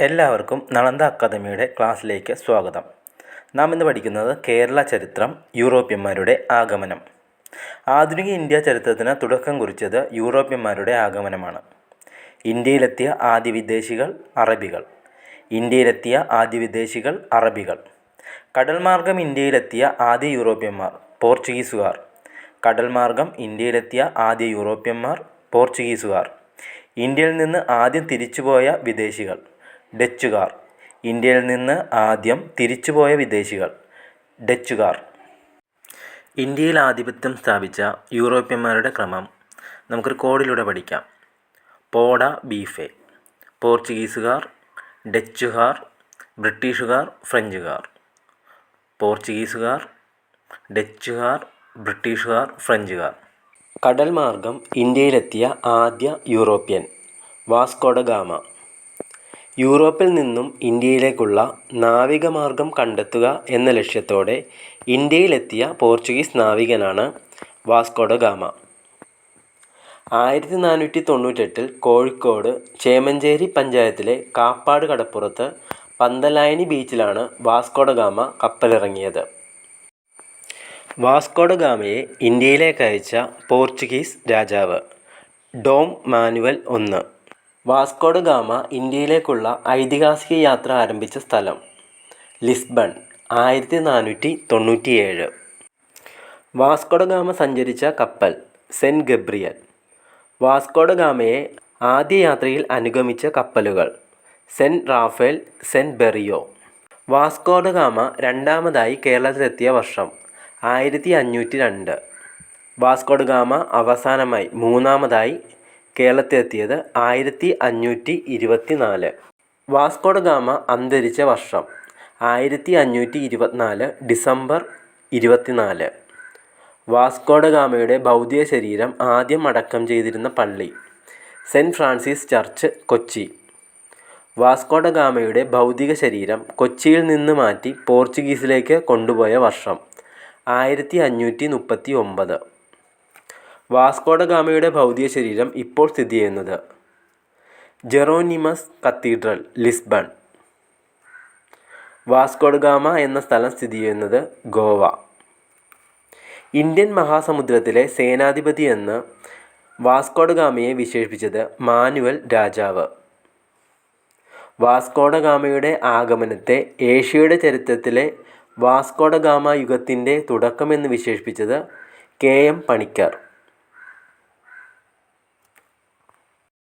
എല്ലാവർക്കും നളന്ദ അക്കാദമിയുടെ ക്ലാസ്സിലേക്ക് സ്വാഗതം. നാം ഇന്ന് പഠിക്കുന്നത് കേരള ചരിത്രം, യൂറോപ്യന്മാരുടെ ആഗമനം. ആധുനിക ഇന്ത്യ ചരിത്രത്തിന് തുടക്കം കുറിച്ചത് യൂറോപ്യന്മാരുടെ ആഗമനമാണ്. ഇന്ത്യയിലെത്തിയ ആദ്യ വിദേശികൾ അറബികൾ. കടൽമാർഗം ഇന്ത്യയിലെത്തിയ ആദ്യ യൂറോപ്യന്മാർ പോർച്ചുഗീസുകാർ. ഇന്ത്യയിൽ നിന്ന് ആദ്യം തിരിച്ചുപോയ വിദേശികൾ ഡച്ചുകാർ. ഇന്ത്യയിൽ ആധിപത്യം സ്ഥാപിച്ച യൂറോപ്യന്മാരുടെ ക്രമം നമുക്കൊരു കോഡിലൂടെ പഠിക്കാം. പോഡ ബീഫെ: പോർച്ചുഗീസുകാർ, ഡച്ചുകാർ, ബ്രിട്ടീഷുകാർ, ഫ്രഞ്ചുകാർ. കടൽ മാർഗം ഇന്ത്യയിലെത്തിയ ആദ്യ യൂറോപ്യൻ വാസ്കോ ഡ ഗാമ. യൂറോപ്പിൽ നിന്നും ഇന്ത്യയിലേക്കുള്ള നാവികമാർഗം കണ്ടെത്തുക എന്ന ലക്ഷ്യത്തോടെ ഇന്ത്യയിലെത്തിയ പോർച്ചുഗീസ് നാവികനാണ് Vasco da Gama. 1498 Kozhikode Chemanchery പഞ്ചായത്തിലെ കാപ്പാട് കടപ്പുറത്ത് പന്തലായനി ബീച്ചിലാണ് വാസ്കോ ഡ ഗാമ കപ്പലിറങ്ങിയത്. വാസ്കോ ഡ ഗാമയെ ഇന്ത്യയിലേക്ക് അയച്ച പോർച്ചുഗീസ് രാജാവ് Dom Manuel I. Vasco da Gama ഇന്ത്യയിലേക്കുള്ള ഐതിഹാസിക യാത്ര ആരംഭിച്ച സ്ഥലം ലിസ്ബൺ, 1497. വാസ്കോ ഡ ഗാമ സഞ്ചരിച്ച കപ്പൽ സെൻറ്റ് ഗബ്രിയൽ. വാസ്കോ ഡ ഗാമയെ ആദ്യ യാത്രയിൽ അനുഗമിച്ച കപ്പലുകൾ Saint Raphael, Saint Berrio. Vasco da Gama രണ്ടാമതായി കേരളത്തിലെത്തിയ വർഷം 1502. വാസ്കോ ഡ ഗാമ അവസാനമായി മൂന്നാമതായി കേരളത്തിലെത്തിയത് 1524. വാസ്കോ ഡ ഗാമ അന്തരിച്ച വർഷം 1524 ഡിസംബർ 24. വാസ്കോ ഡ ഗാമയുടെ ഭൗതിക ശരീരം ആദ്യം അടക്കം ചെയ്തിരുന്ന പള്ളി Saint Francis Church, Kochi. Vasco da ഗാമയുടെ ഭൗതിക ശരീരം കൊച്ചിയിൽ നിന്ന് മാറ്റി പോർച്ചുഗീസിലേക്ക് കൊണ്ടുപോയ വർഷം 1539. വാസ്കോ ഡ ഗാമയുടെ ഭൗതിക ശരീരം ഇപ്പോൾ സ്ഥിതി ചെയ്യുന്നത് Jeronimos cathedral, Lisbon. Vasco da Gama എന്ന സ്ഥലം സ്ഥിതി ചെയ്യുന്നത് ഗോവ. ഇന്ത്യൻ മഹാസമുദ്രത്തിലെ സേനാധിപതി എന്ന് വാസ്കോ ഡ ഗാമയെ വിശേഷിപ്പിച്ചത് മാനുവൽ രാജാവ്. വാസ്കോ ഡ ഗാമയുടെ ആഗമനത്തെ ഏഷ്യയുടെ ചരിത്രത്തിലെ വാസ്കോ ഡ ഗാമ യുഗത്തിൻ്റെ തുടക്കമെന്ന് വിശേഷിപ്പിച്ചത് KM പണിക്കർ.